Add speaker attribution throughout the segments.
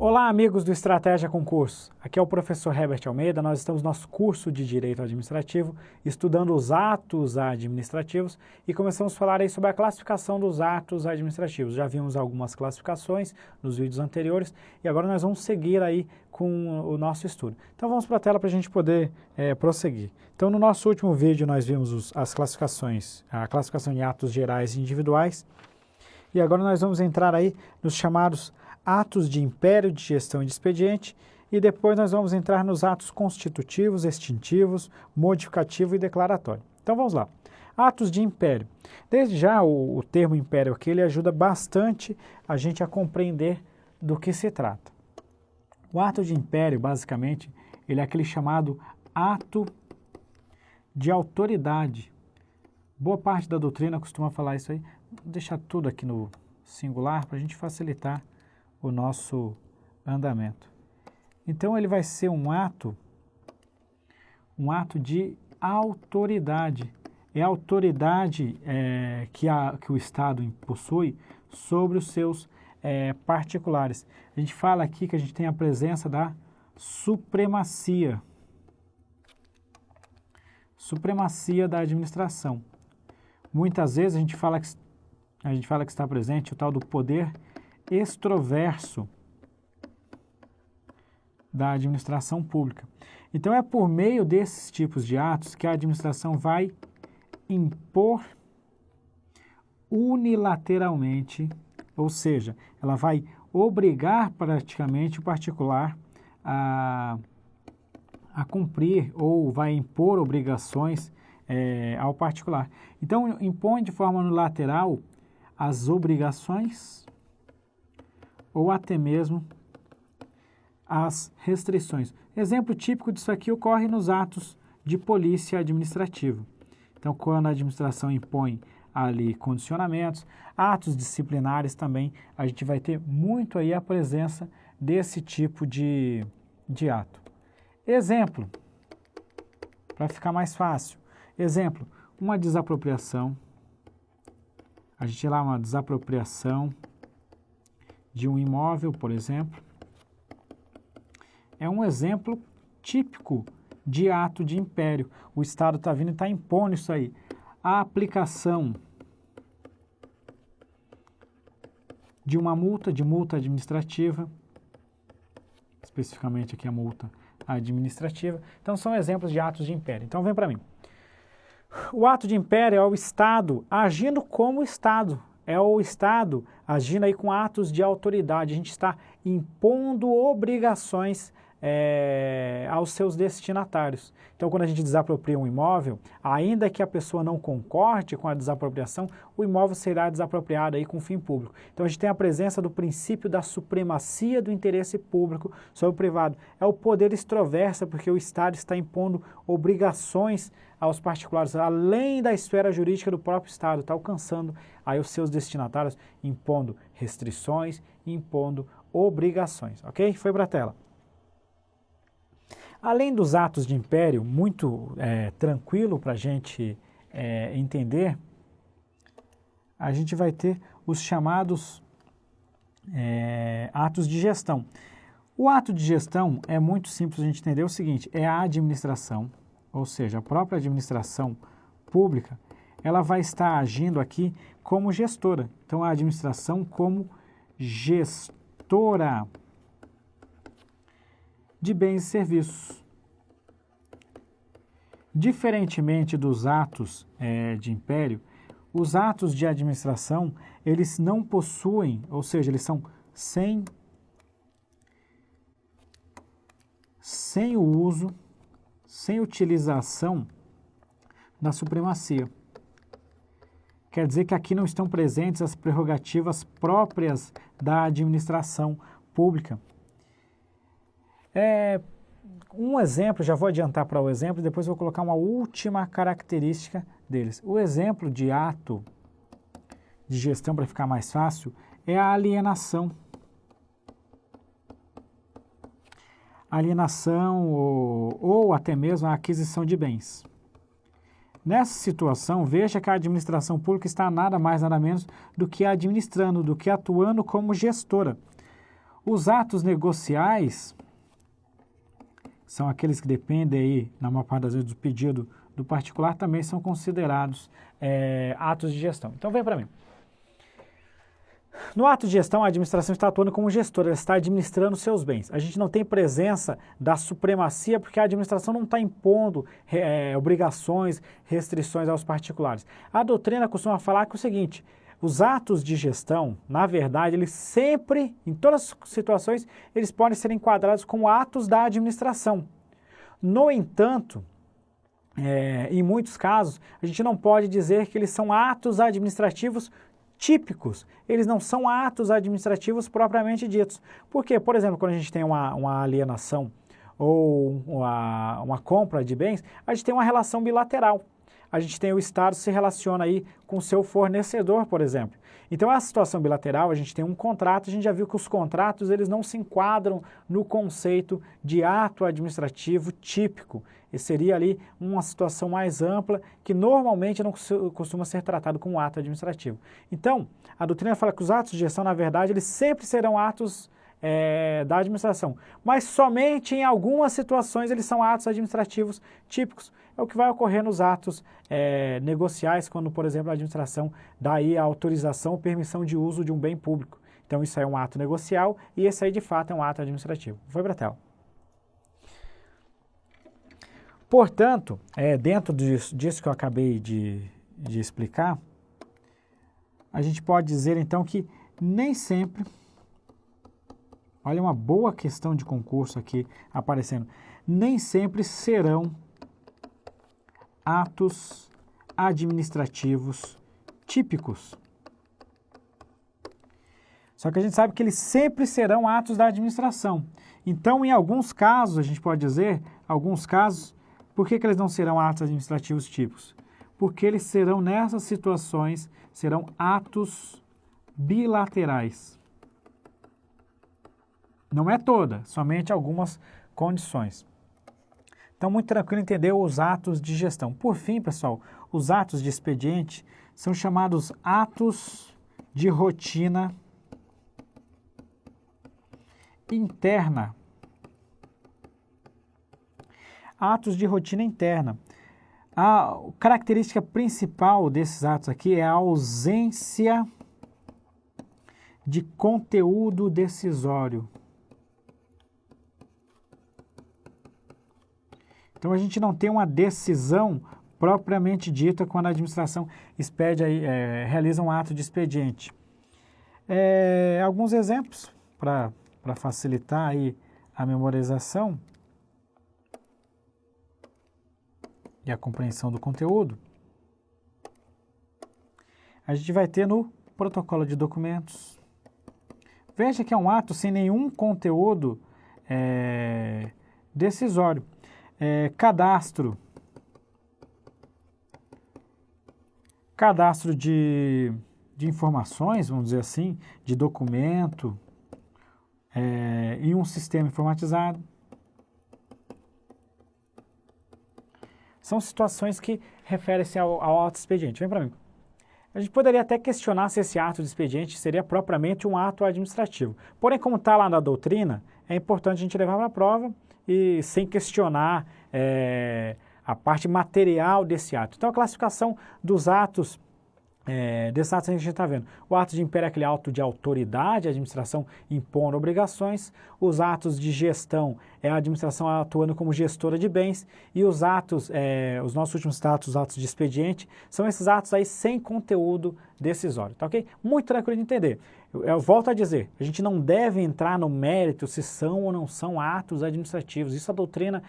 Speaker 1: Olá, amigos do Estratégia Concurso. Aqui é o professor Herbert Almeida. Nós estamos no nosso curso de Direito Administrativo, estudando os atos administrativos e começamos a falar aí sobre a classificação dos atos administrativos. Já vimos algumas classificações nos vídeos anteriores e agora nós vamos seguir aí com o nosso estudo. Então vamos para a tela para a gente poder prosseguir. Então no nosso último vídeo nós vimos as classificações, a classificação de atos gerais e individuais e agora nós vamos entrar aí nos chamados atos de império, de gestão e de expediente, e depois nós vamos entrar nos atos constitutivos, extintivos, modificativo e declaratório. Então vamos lá. Atos de império. Desde já o termo império aqui ele ajuda bastante a gente a compreender do que se trata. O ato de império, basicamente, ele é aquele chamado ato de autoridade. Boa parte da doutrina costuma falar isso aí. Vou deixar tudo aqui no singular para a gente facilitar o nosso andamento. Então ele vai ser um ato de autoridade. É a autoridade que o Estado possui sobre os seus particulares. A gente fala aqui que a gente tem a presença da supremacia. Supremacia da administração. Muitas vezes a gente fala que está presente o tal do poder extroverso da administração pública. Então é por meio desses tipos de atos que a administração vai impor unilateralmente, ou seja, ela vai obrigar praticamente o particular a cumprir ou vai impor obrigações ao particular. Então impõe de forma unilateral as obrigações ou até mesmo as restrições. Exemplo típico disso aqui ocorre nos atos de polícia administrativa. Então, quando a administração impõe ali condicionamentos, atos disciplinares também, a gente vai ter muito aí a presença desse tipo de ato. Exemplo, para ficar mais fácil. Exemplo, uma desapropriação. A gente tem lá uma desapropriação de um imóvel, por exemplo, é um exemplo típico de ato de império. O Estado está vindo e está impondo isso aí. A aplicação de uma multa, de multa administrativa, especificamente aqui a multa administrativa. Então, são exemplos de atos de império. Então, vem para mim. O ato de império é o Estado agindo como Estado. É o Estado agindo aí com atos de autoridade. A gente está impondo obrigações aos seus destinatários. Então, quando a gente desapropria um imóvel, ainda que a pessoa não concorde com a desapropriação, o imóvel será desapropriado aí com fim público. Então, a gente tem a presença do princípio da supremacia do interesse público sobre o privado. É o poder extroverso, porque o Estado está impondo obrigações aos particulares, além da esfera jurídica do próprio Estado, está alcançando aí os seus destinatários, impondo restrições, impondo obrigações, ok? Foi para a tela. Além dos atos de império, muito tranquilo para a gente entender, a gente vai ter os chamados atos de gestão. O ato de gestão é muito simples a gente entender o seguinte, é a administração, ou seja, a própria administração pública, ela vai estar agindo aqui como gestora. Então, a administração como gestora de bens e serviços. Diferentemente dos atos de império, os atos de administração, eles não possuem, ou seja, eles são sem o uso, sem utilização da supremacia. Quer dizer que aqui não estão presentes as prerrogativas próprias da administração pública. Um exemplo, já vou adiantar para o exemplo, depois vou colocar uma última característica deles. O exemplo de ato de gestão, para ficar mais fácil, é a alienação. Alienação ou até mesmo a aquisição de bens. Nessa situação, veja que a administração pública está nada mais, nada menos do que administrando, do que atuando como gestora. Os atos negociais são aqueles que dependem aí, na maior parte das vezes, do pedido do particular, também são considerados atos de gestão. Então, vem para mim. No ato de gestão, a administração está atuando como gestora, ela está administrando seus bens. A gente não tem presença da supremacia porque a administração não está impondo obrigações, restrições aos particulares. A doutrina costuma falar que é o seguinte, os atos de gestão, na verdade, eles sempre, em todas as situações, eles podem ser enquadrados como atos da administração. No entanto, em muitos casos, a gente não pode dizer que eles são atos administrativos típicos, eles não são atos administrativos propriamente ditos. Por quê? Por exemplo, quando a gente tem uma alienação ou uma compra de bens, a gente tem uma relação bilateral. A gente tem o Estado se relaciona aí com o seu fornecedor, por exemplo. Então, a situação bilateral, a gente tem um contrato, a gente já viu que os contratos eles não se enquadram no conceito de ato administrativo típico. E seria ali uma situação mais ampla que normalmente não costuma ser tratado como ato administrativo. Então, a doutrina fala que os atos de gestão, na verdade, eles sempre serão atos da administração, mas somente em algumas situações eles são atos administrativos típicos. É o que vai ocorrer nos atos negociais, quando, por exemplo, a administração dá aí a autorização ou permissão de uso de um bem público. Então, isso aí é um ato negocial e esse aí, de fato, é um ato administrativo. Foi para a tela. Portanto, dentro disso que eu acabei de explicar, a gente pode dizer, então, que nem sempre... Olha uma boa questão de concurso aqui aparecendo. Nem sempre serão atos administrativos típicos. Só que a gente sabe que eles sempre serão atos da administração. Então, em alguns casos, a gente pode dizer, alguns casos, por que eles não serão atos administrativos típicos? Porque eles serão, nessas situações, serão atos bilaterais. Não é toda, somente algumas condições. Então, muito tranquilo entender os atos de gestão. Por fim, pessoal, os atos de expediente são chamados atos de rotina interna. Atos de rotina interna. A característica principal desses atos aqui é a ausência de conteúdo decisório. Então, a gente não tem uma decisão propriamente dita quando a administração realiza um ato de expediente. Alguns exemplos para facilitar aí a memorização e a compreensão do conteúdo. A gente vai ter no protocolo de documentos. Veja que é um ato sem nenhum conteúdo decisório. Cadastro de informações, vamos dizer assim, de documento em um sistema informatizado. São situações que referem-se ao ato de expediente. Vem para mim. A gente poderia até questionar se esse ato de expediente seria propriamente um ato administrativo. Porém, como está lá na doutrina, é importante a gente levar para a prova e sem questionar a parte material desse ato. Então, a classificação dos atos, desses atos que a gente está vendo. O ato de império é aquele ato de autoridade, a administração impondo obrigações. Os atos de gestão é a administração atuando como gestora de bens. E os atos, os nossos últimos atos, os atos de expediente, são esses atos aí sem conteúdo decisório, tá ok? Muito tranquilo de entender. Eu volto a dizer, a gente não deve entrar no mérito se são ou não são atos administrativos. Isso a doutrina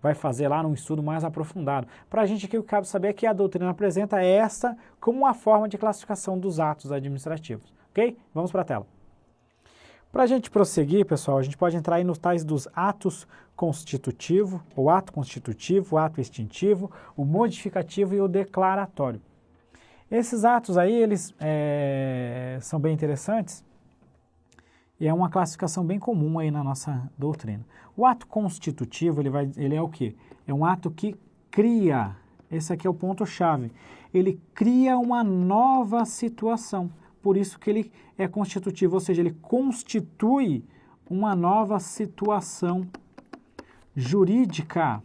Speaker 1: vai fazer lá num estudo mais aprofundado. Para a gente aqui o que cabe saber é que a doutrina apresenta essa como uma forma de classificação dos atos administrativos. Ok? Vamos para a tela. Para a gente prosseguir, pessoal, a gente pode entrar aí nos tais dos atos constitutivo, o ato constitutivo, o ato extintivo, o modificativo e o declaratório. Esses atos aí, eles são bem interessantes e é uma classificação bem comum aí na nossa doutrina. O ato constitutivo, ele é o quê? É um ato que cria, esse aqui é o ponto-chave, ele cria uma nova situação. por isso que ele é constitutivo, ou seja, ele constitui uma nova situação jurídica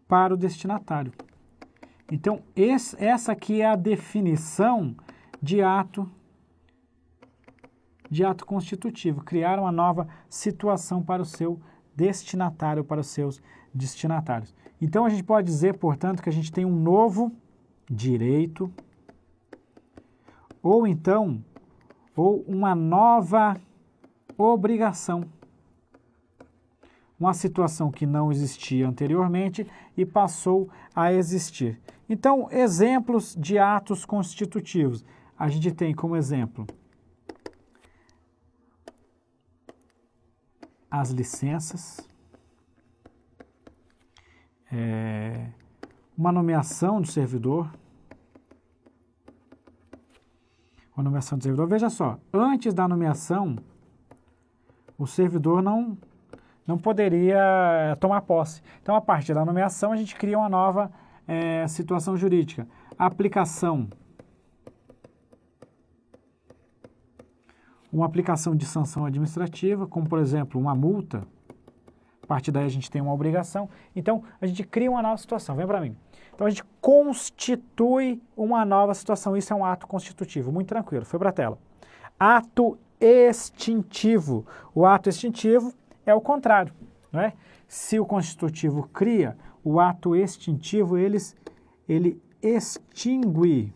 Speaker 1: para o destinatário. Então, essa aqui é a definição de ato constitutivo, criar uma nova situação para o seu destinatário, para os seus destinatários. Então, a gente pode dizer, portanto, que a gente tem um novo direito, ou uma nova obrigação. Uma situação que não existia anteriormente e passou a existir. Então, exemplos de atos constitutivos. A gente tem como exemplo as licenças, uma nomeação do servidor. Uma nomeação do servidor. Veja só, antes da nomeação, o servidor não poderia tomar posse. Então, a partir da nomeação, a gente cria uma nova situação jurídica. A aplicação. Uma aplicação de sanção administrativa, como, por exemplo, uma multa. A partir daí, a gente tem uma obrigação. Então, a gente cria uma nova situação. Vem para mim. Então, a gente constitui uma nova situação. Isso é um ato constitutivo. Muito tranquilo. Foi para a tela. Ato extintivo. O ato extintivo é o contrário, não é? Se o constitutivo cria, o ato extintivo, ele extingue.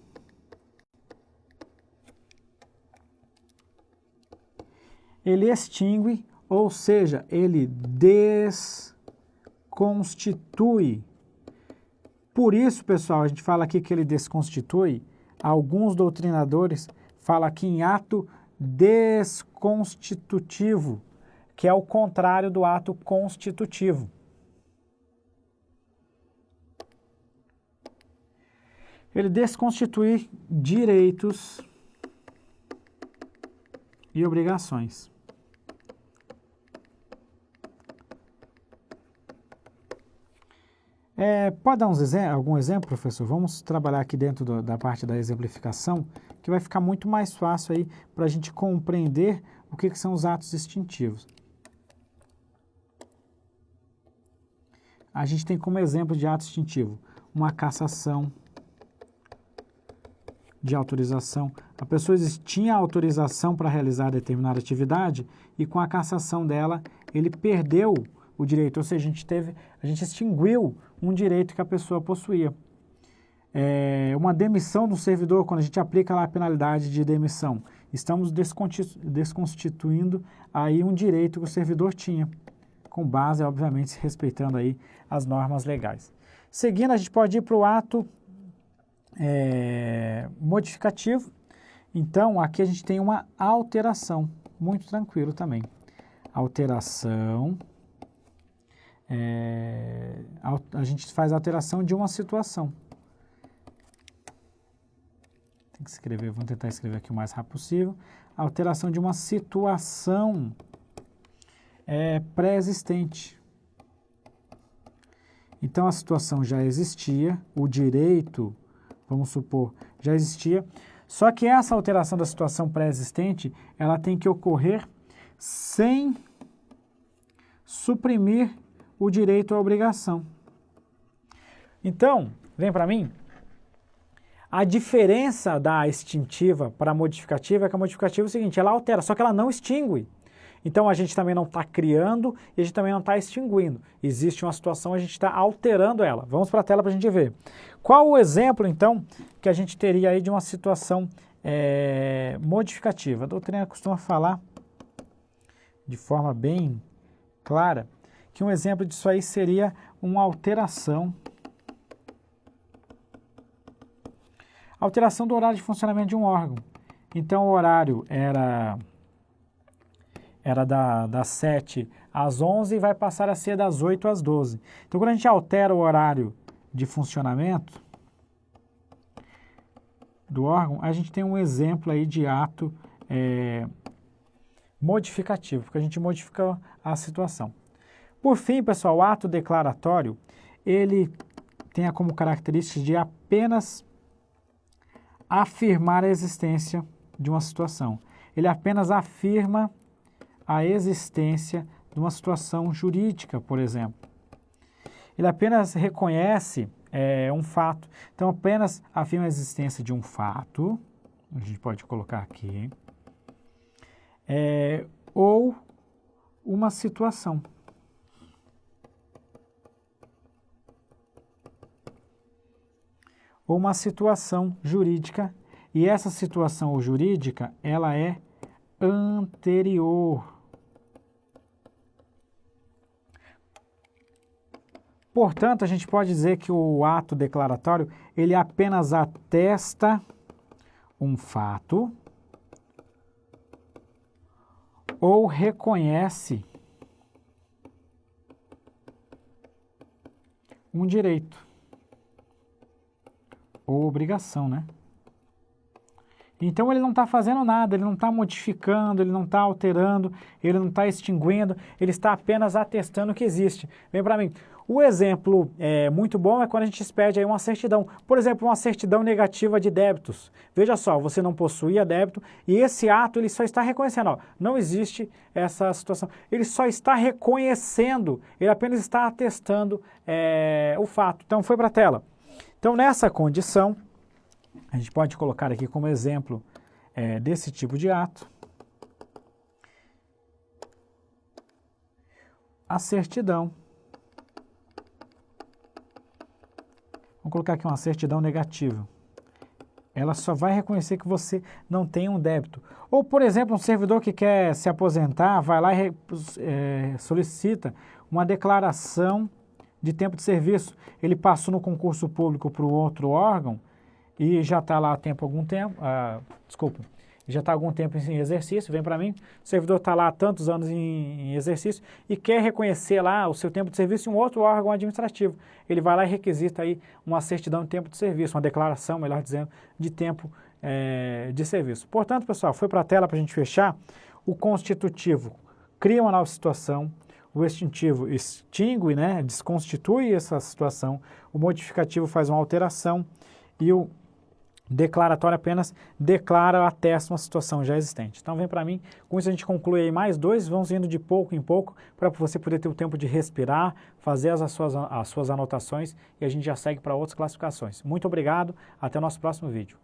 Speaker 1: Ele extingue, ou seja, ele desconstitui. Por isso, pessoal, a gente fala aqui que ele desconstitui. Alguns doutrinadores falam aqui em ato desconstitutivo, que é o contrário do ato constitutivo. Ele desconstitui direitos e obrigações. Pode dar algum exemplo, professor? Vamos trabalhar aqui dentro da parte da exemplificação, que vai ficar muito mais fácil aí para a gente compreender o que são os atos extintivos. A gente tem como exemplo de ato extintivo uma cassação de autorização. A pessoa tinha autorização para realizar determinada atividade e com a cassação dela ele perdeu o direito, ou seja, a gente extinguiu um direito que a pessoa possuía. Uma demissão do servidor, quando a gente aplica lá a penalidade de demissão, estamos desconstituindo aí um direito que o servidor tinha, com base, obviamente, respeitando aí as normas legais. Seguindo, a gente pode ir para o ato modificativo. Então, aqui a gente tem uma alteração, muito tranquilo também. Alteração, a gente faz a alteração de uma situação. Tem que escrever, vamos tentar escrever aqui o mais rápido possível. Alteração de uma situação pré-existente. Então, a situação já existia, o direito, vamos supor, já existia, só que essa alteração da situação pré-existente, ela tem que ocorrer sem suprimir o direito à obrigação. Então, vem para mim, a diferença da extintiva para a modificativa é que a modificativa é o seguinte, ela altera, só que ela não extingue. Então, a gente também não está criando e a gente também não está extinguindo. Existe uma situação, a gente está alterando ela. Vamos para a tela para a gente ver. Qual o exemplo, então, que a gente teria aí de uma situação modificativa? A doutrina costuma falar de forma bem clara que um exemplo disso aí seria uma alteração. Alteração do horário de funcionamento de um órgão. Então, o horário era das 7 às 11 e vai passar a ser das 8 às 12. Então, quando a gente altera o horário de funcionamento do órgão, a gente tem um exemplo aí de ato modificativo, porque a gente modifica a situação. Por fim, pessoal, o ato declaratório, ele tem como característica de apenas afirmar a existência de uma situação. Ele apenas afirma a existência de uma situação jurídica, por exemplo. Ele apenas reconhece um fato. Então, apenas afirma a existência de um fato, a gente pode colocar aqui, ou uma situação. Ou uma situação jurídica, e essa situação jurídica, ela é anterior. Portanto, a gente pode dizer que o ato declaratório, ele apenas atesta um fato ou reconhece um direito ou obrigação, né? Então ele não está fazendo nada, ele não está modificando, ele não está alterando, ele não está extinguindo, ele está apenas atestando que existe. Vem para mim. O exemplo muito bom é quando a gente expede aí uma certidão. Por exemplo, uma certidão negativa de débitos. Veja só, você não possuía débito e esse ato ele só está reconhecendo, ó, não existe essa situação. Ele só está reconhecendo, ele apenas está atestando o fato. Então foi para a tela. Então nessa condição, a gente pode colocar aqui como exemplo desse tipo de ato a certidão. Vamos colocar aqui uma certidão negativa. Ela só vai reconhecer que você não tem um débito. Ou, por exemplo, um servidor que quer se aposentar, vai lá e solicita uma declaração de tempo de serviço. Ele passou no concurso público para o outro órgão e já está lá há algum tempo, já está há algum tempo em exercício, vem para mim, o servidor está lá há tantos anos em exercício e quer reconhecer lá o seu tempo de serviço em um outro órgão administrativo. Ele vai lá e requisita aí uma certidão de tempo de serviço, uma declaração, melhor dizendo, de tempo de serviço. Portanto, pessoal, foi para a tela para a gente fechar. O constitutivo cria uma nova situação, o extintivo extingue, né, desconstitui essa situação, o modificativo faz uma alteração e o declaratório apenas declara, atesta uma situação já existente. Então vem para mim, com isso a gente conclui aí mais dois, vamos indo de pouco em pouco para você poder ter o tempo de respirar, fazer as suas anotações e a gente já segue para outras classificações. Muito obrigado, até o nosso próximo vídeo.